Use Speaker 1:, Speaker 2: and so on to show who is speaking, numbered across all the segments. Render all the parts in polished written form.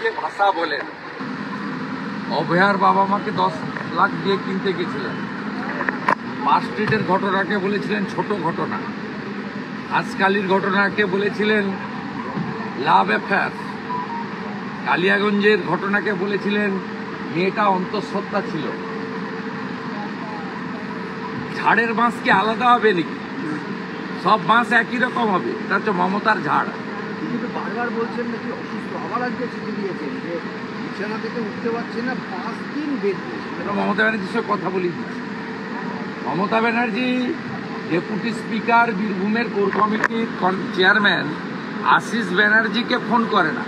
Speaker 1: যে ভাষা বলেন, অভয়ার বাবা মাকে 10 লাখ দিয়ে কিনতে গেছিলেন, পার্ক স্ট্রিটের ঘটনাকে বলেছিলেন ছোট ঘটনা, আজকালির ঘটনাকে বলেছিলেন লাভ অ্যাফেয়ার, কালিয়াগঞ্জের ঘটনাকে বলেছিলেন মেয়েটা অন্তঃসত্ত্বা ছিল। ঝাড়ের বাঁশ কি আলাদা হবে নাকি? সব বাঁশ একই রকম হবে। এটা হচ্ছে মমতার ঝাড়।
Speaker 2: কিন্তু বারবার বলছেন নাকি অসুস্থ, আবার আজকে চিঠি দিয়েছেন যে বিছানা থেকে উঠতে পারছে না, 5 দিন বেড রেস্ট।
Speaker 1: মমতা ব্যানার্জির সঙ্গে কথা বলি দিচ্ছি। মমতা ব্যানার্জি ডেপুটি স্পিকার, বীরভূমের কোর কমিটির চেয়ারম্যান আশিস ব্যানার্জিকে ফোন করে না,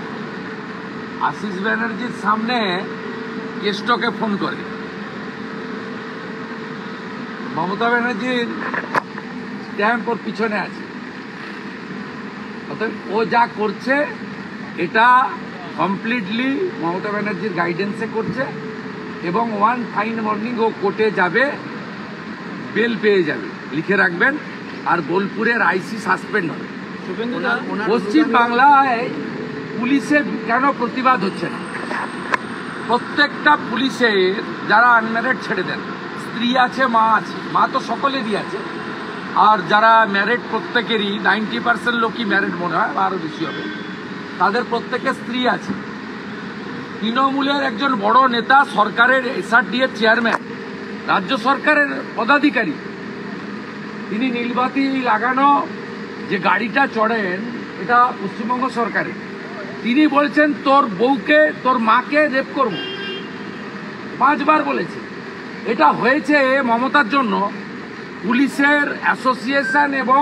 Speaker 1: আশিস ব্যানার্জির সামনে কেষ্টকে ফোন করে। মমতা ব্যানার্জির স্ট্যাম্প ওর পিছনে আছে। অতএব ও যা করছে এটা কমপ্লিটলি মমতা ব্যানার্জির গাইডেন্সে করছে, এবং ওয়ান ফাইন মর্নিং ও কোর্টে যাবে, বেল পেয়ে যাবে, লিখে রাখবেন। আর বোলপুরের আইসি সাসপেন্ড হবে। পশ্চিম বাংলায় পুলিশের কেন প্রতিবাদ হচ্ছে না? প্রত্যেকটা পুলিশের যারা আনম্যারিড ছেড়ে দেন, স্ত্রী আছে, মা আছে, মা তো সকলেরই আছে, আর যারা ম্যারিড প্রত্যেকেরই 90% লোকই ম্যারিড মনে হয়, আরও বেশি হবে, তাদের প্রত্যেকের স্ত্রী আছে। তৃণমূলের একজন বড় নেতা, সরকারের SRDA চেয়ারম্যান, রাজ্য সরকারের পদাধিকারী, তিনি নীলবাতি লাগানো যে গাড়িটা চড়েন এটা পশ্চিমবঙ্গ সরকারের, তিনি বলছেন তোর বউকে, তোর মাকে রেপ করব, 5 বার বলেছে। এটা হয়েছে মমতার জন্য। পুলিশের অ্যাসোসিয়েশন এবং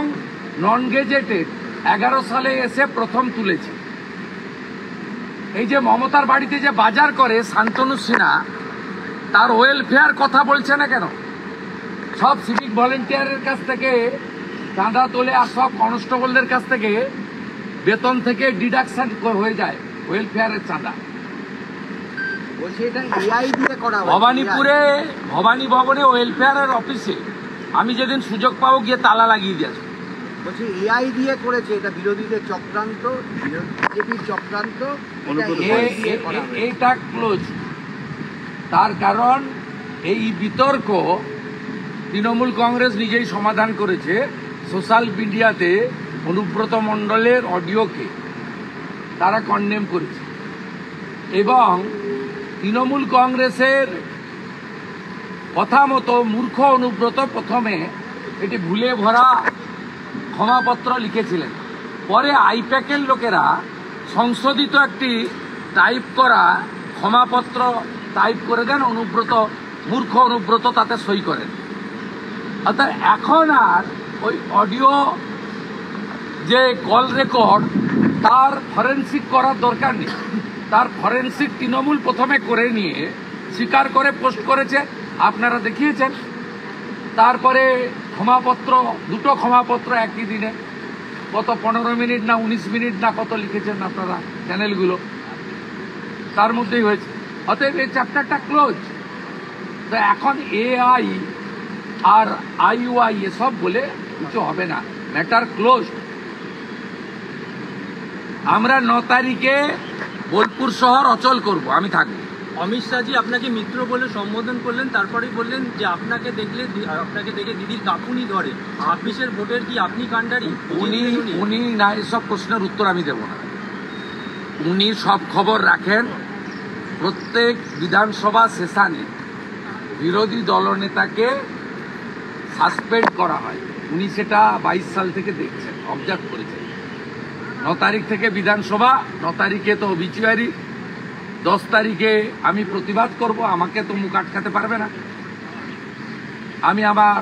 Speaker 1: নন গেজেটেড 11 সালে এসে প্রথম তুলেছে। এই যে মমতার বাড়িতে যে বাজার করে শান্তনু সিনহা, তার ওয়েলফেয়ার কথা বলছে না কেন? সব সিভিক ভলেন্টিয়ারের কাছ থেকে চাঁদা তোলে, আর সব কনস্টেবলদের কাছ থেকে বেতন থেকে ডিডাকশন হয়ে যায় ওয়েলফেয়ারের চাঁদা। ভবানীপুরে ভবানী ভবনে ওয়েলফেয়ারের অফিসে আমি যেদিন সুযোগ পাবো গিয়ে তালা লাগিয়ে দিয়েছি।
Speaker 2: বলছি এআই দিয়ে করেছে, এটা বিরোধীদের চক্রান্ত, বিজেপির চক্রান্ত,
Speaker 1: এইটা ক্লোজ। তার কারণ এই বিতর্ক তৃণমূল কংগ্রেস নিজেই সমাধান করেছে। সোশ্যাল মিডিয়াতে অনুব্রত মণ্ডলের অডিওকে তারা কন্ডেম করেছে, এবং তৃণমূল কংগ্রেসের কথা মতো মূর্খ অনুব্রত প্রথমে এটি ভুলে ভরা ক্ষমাপত্র লিখেছিলেন, পরে আইপ্যাকের লোকেরা সংশোধিত একটি টাইপ করা ক্ষমাপত্র টাইপ করে দেন, অনুব্রত, মূর্খ অনুব্রত তাতে সই করেন। অর্থাৎ এখন আর ওই অডিও যে কল রেকর্ড তার ফরেনসিক করার দরকার নেই। তার ফরেনসিক তৃণমূল প্রথমে করে নিয়ে স্বীকার করে পোস্ট করেছে, আপনারা দেখিয়েছেন। তারপরে ক্ষমাপত্র, 2টো ক্ষমাপত্র একই দিনে, কত 15 মিনিট না 19 মিনিট না কত লিখেছেন আপনারা চ্যানেলগুলো, তার মধ্যেই হয়েছে। অতএব এই চ্যাপ্টারটা ক্লোজ। তো এখন AI আর IUI এসব বলে কিছু হবে না, ম্যাটার ক্লোজ। আমরা 9 তারিখে বোলপুর শহর অচল করব, আমি থাকবো।
Speaker 3: অমিত শাহজি আপনাকে মিত্র বলে সম্বোধন করলেন, তারপরেই বললেন যে আপনাকে দেখে দিদির কাঁপুনি ধরে। 26-এর ভোটের কি আপনি কাণ্ডারি?
Speaker 1: উনি না, এসব প্রশ্নের উত্তর আমি দেব না। উনি সব খবর রাখেন। প্রত্যেক বিধানসভা সেশনে বিরোধী দলনেতাকে সাসপেন্ড করা হয়, উনি সেটা 22 সাল থেকে দেখছেন, অবজার্ভ করেছেন। 9 তারিখ থেকে বিধানসভা, 9 তারিখে তো অবিচুয়ারি, 10 তারিখে আমি প্রতিবাদ করব। আমাকে তো মুখ আটকাতে পারবে না, আমি আমার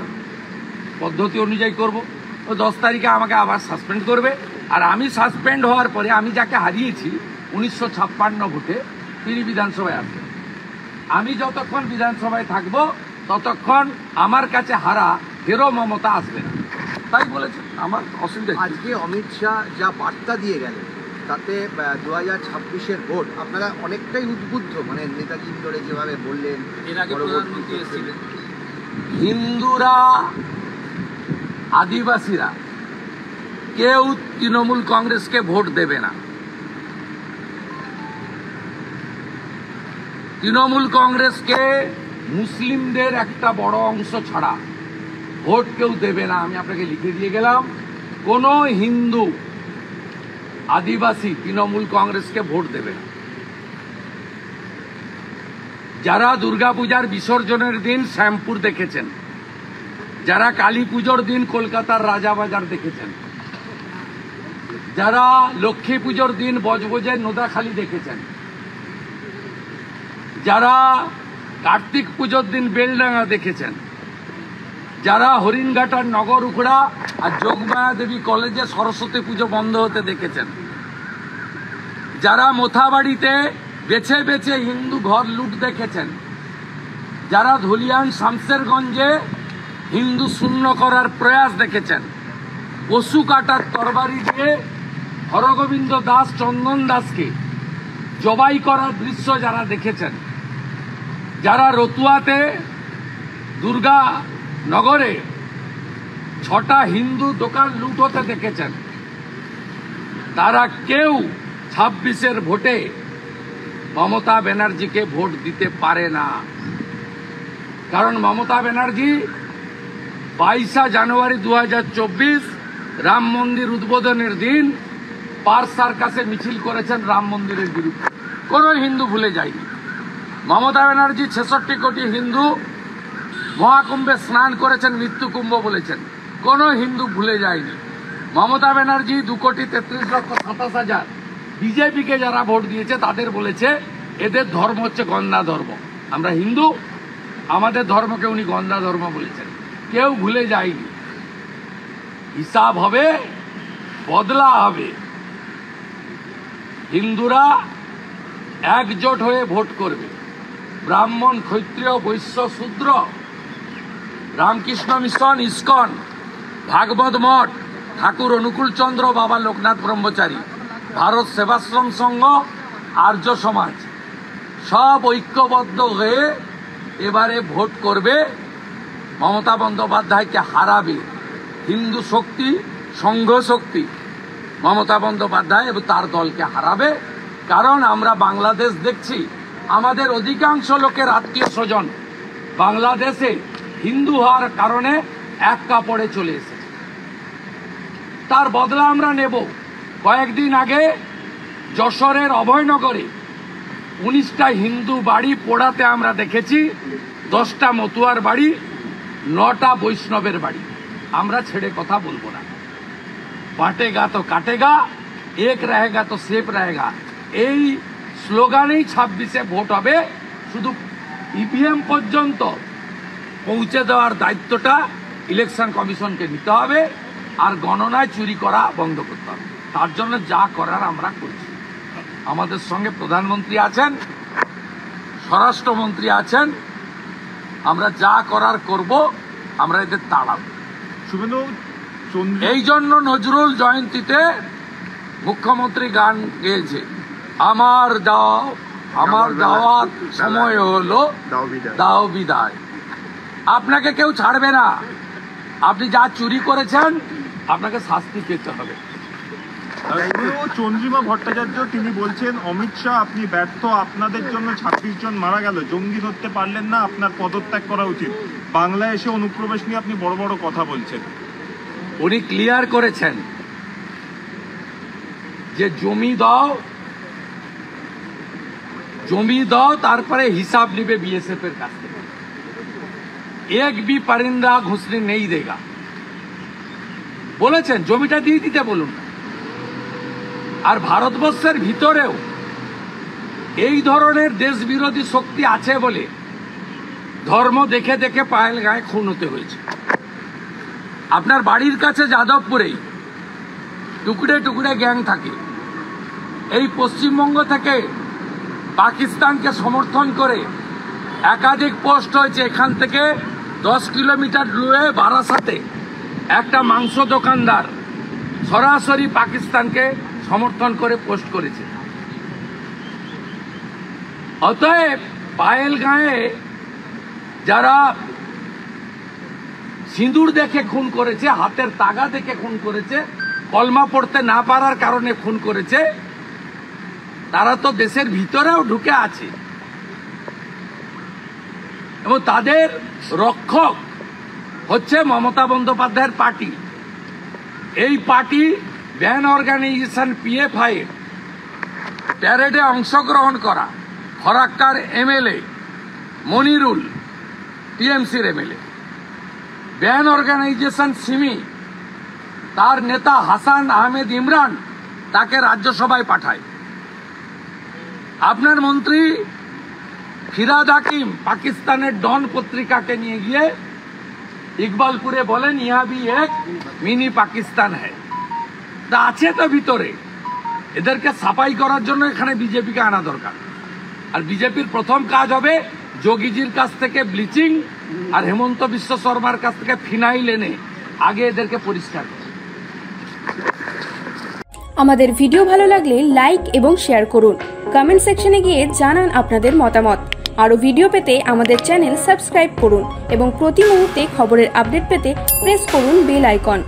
Speaker 1: পদ্ধতি অনুযায়ী করব। তো 10 তারিখে আমাকে আবার সাসপেন্ড করবে। আর আমি সাসপেন্ড হওয়ার পরে আমি যাকে হারিয়েছি 1956 ভোটে, তিনি বিধানসভায় আসবেন। আমি যতক্ষণ বিধানসভায় থাকবো ততক্ষণ আমার কাছে হারা হেরো মমতা আসবে না, তাই বলেছে। আমার অসুবিধা।
Speaker 2: আজকে অমিত শাহ যা বার্তা দিয়ে গেলেন তাতে 2026-এর ভোট আপনারা অনেকটাই উদ্বুদ্ধ, মানে নেতাজি ধরে যেভাবে বললেন,
Speaker 3: এর আগে প্রধানমন্ত্রী এসেছিলেন।
Speaker 1: হিন্দুরা, আদিবাসীরা কেউ তৃণমূল কংগ্রেসকে ভোট দেবে না। তৃণমূল কংগ্রেসকে মুসলিমদের একটা বড় অংশ ছাড়া ভোট কেউ দেবে না। আমি আপনাকে লিখে দিয়ে গেলাম, কোনো হিন্দু আদিবাসী তৃণমূল কংগ্রেসকে ভোট দেবে না। যারা দুর্গাপূজার বিসর্জনের দিন শ্যামপুর দেখেছেন, যারা কালী পুজোর দিন কলকাতার রাজাবাজার দেখেছেন, যারা লক্ষ্মী পুজোর দিন বজবজের নোদাখালী দেখেছেন, যারা কার্তিক পুজোর দিন বেলডাঙ্গা দেখেছেন, যারা হরিণঘাটার নগর উখড়া আর যোগমায়া দেবী কলেজে সরস্বতী পুজো বন্ধ হতে দেখেছেন, যারা মোথাবাড়িতে বেছে বেছে হিন্দু ঘর লুট দেখেছেন, যারা ধুলিয়ান শামসেরগঞ্জে হিন্দু শূন্য করার প্রয়াস দেখেছেন, পশু কাটার তরবারি দিয়ে হরগোবিন্দ দাস চন্দন দাসকে জবাই করার দৃশ্য যারা দেখেছেন, যারা রতুয়াতে দুর্গা নগরে 6টা হিন্দু দোকান লুট হতে দেখেছেন, তারা কেউ 26-এর ভোটে মমতা ব্যানার্জিকে ভোট দিতে পারে না। কারণ মমতা ব্যানার্জি 22 জানুয়ারি 2024 রাম মন্দির উদ্বোধনের দিন পার্ক সার্কাসে মিছিল করেছেন রাম মন্দিরের বিরুদ্ধে। কোনো হিন্দু ভুলে যায়নি। মমতা ব্যানার্জি 66 কোটি হিন্দু মহাকুম্ভে স্নান করেছেন, মৃত্যু কুম্ভ বলেছেন, কোনো হিন্দু ভুলে যায়নি। মমতা ব্যানার্জি 2,33,27,000 বিজেপিকে যারা ভোট দিয়েছে তাদের বলেছে এদের ধর্ম হচ্ছে গন্ধা ধর্ম, আমরা হিন্দু, আমাদের ধর্মকে উনি গন্ধা ধর্ম বলেছেন। কেউ ভুলে যায়নি। হিসাব হবে, বদলা হবে। হিন্দুরা একজোট হয়ে ভোট করবে। ব্রাহ্মণ, ক্ষত্রিয়, বৈশ্য, শূদ্র, রামকৃষ্ণ মিশন, ইস্কন, ভাগবত মঠ, ঠাকুর অনুকূল চন্দ্র, বাবা লোকনাথ ব্রহ্মচারী, ভারত সেবাশ্রম সংঘ, আর্য সমাজ সব ঐক্যবদ্ধ হয়ে এবারে ভোট করবে, মমতা বন্দ্যোপাধ্যায়কে হারাবে। হিন্দু শক্তি, সংঘ শক্তি মমতা বন্দ্যোপাধ্যায় এবং তার দলকে হারাবে। কারণ আমরা বাংলাদেশ দেখছি, আমাদের অধিকাংশ লোকের আত্মীয় স্বজন বাংলাদেশে হিন্দু হওয়ার কারণে এক কাপড়ে চলে এসেছে। তার বদলা আমরা নেব। কয়েকদিন আগে যশোরের অভয়নগরে 19টা হিন্দু বাড়ি পোড়াতে আমরা দেখেছি, 10টা মতুয়ার বাড়ি, 9টা বৈষ্ণবের বাড়ি। আমরা ছেড়ে কথা বলবো না। বাটেগা তো কাটেগা, এক রহেগা তো সেফ রহেগা, এই স্লোগানেই 26-এ ভোট হবে। শুধু ইভিএম পর্যন্ত পৌঁছে দেওয়ার দায়িত্বটা ইলেকশন কমিশনকে নিতে হবে, আর গণনায় চুরি করা বন্ধ করতে হবে। তার জন্য যা করার আমরা করছি। আমাদের সঙ্গে প্রধানমন্ত্রী আছেন, স্বরাষ্ট্রমন্ত্রী আছেন, আমরা যা করার করব, আমরা এদের তাড়াবো। এই জন্য নজরুল জয়ন্তীতে মুখ্যমন্ত্রী গান গেয়েছে, আমার দাও, আমার দাওয়াত সময় হলো, দাও বিদায়। আপনাকে কেউ ছাড়বে না। আপনি যা চুরি করেছেন আপনাকে শাস্তি পেতে হবে।
Speaker 4: চন্দ্রিমা ভট্টাচার্য তিনি বলছেন, অমিত শাহ আপনি ব্যর্থ, আপনাদের জন্য 26 জন মারা গেল, জঙ্গি ধরতে পারলেন না, আপনার পদত্যাগ করা উচিত। বাংলায় এসে অনুপ্রবেশ নিয়ে আপনি বড় বড় কথা বলছেন।
Speaker 1: উনি ক্লিয়ার করেছেন যে জমি দাও, তারপরে হিসাব নিবে বিএসএফ এর কাছ থেকে। এক বি পারিন্দা ঘুষনি নেই দেগা বলেছেন, জমিটা দিয়ে দিতে বলুন। আর ভারতবর্ষের ভিতরেও এই ধরনের দেশ বিরোধী শক্তি আছে বলে ধর্ম দেখে দেখে পায়েল গায়ে খুন হতে হয়েছে। আপনার বাড়ির কাছে যাদবপুরেই টুকরে টুকরে গ্যাং থাকে। এই পশ্চিমবঙ্গ থেকে পাকিস্তানকে সমর্থন করে একাধিক পোস্ট হয়েছে। এখান থেকে 10 কিলোমিটার দূরে বারাসাতে একটা মাংস দোকানদার সরাসরি পাকিস্তানকে সমর্থন করে পোস্ট করেছে। অতএব পায়েল গায়ে যারা সিঁদুর দেখে খুন করেছে, হাতের তাগা দেখে খুন করেছে, কলমা পড়তে না পারার কারণে খুন করেছে, তারা তো দেশের ভিতরেও ঢুকে আছে। এবং তাদের রক্ষক হচ্ছে মমতা বন্দ্যোপাধ্যায়ের পার্টি। এই পার্টি ব্যান অর্গানাইজেশন PFI প্যারেডে অংশগ্রহণ করা ফরাক্কার MLA মনিরুল TMCর MLA, ব্যান অর্গানাইজেশন সিমি তার নেতা হাসান আহমেদ ইমরান তাকে রাজ্যসভায় পাঠায়। আপনার মন্ত্রী ফিরাদ হাকিম পাকিস্তানের ডন পত্রিকাকে নিয়ে গিয়ে ইকবালপুরে বলেন ইহা ভি এক মিনি পাকিস্তান হ্যায়। তা আছে তো ভিতরে, এদেরকে সাফাই করার জন্য এখানে বিজেপিকে আনা দরকার। আর বিজেপির প্রথম কাজ হবে যোগীজির কাছ থেকে ব্লিচিং আর হেমন্ত বিশ্ব শর্মার কাছ থেকে ফিনাইল এনে আগে এদেরকে পরিষ্কার করে।
Speaker 5: আমাদের ভিডিও ভালো লাগলে লাইক এবং শেয়ার করুন। কমেন্ট সেকশনে গিয়ে জানান আপনাদের মতামত। আরও ভিডিও পেতে আমাদের চ্যানেল সাবস্ক্রাইব করুন এবং প্রতি মুহূর্তে খবরের আপডেট পেতে প্রেস করুন বেল আইকন।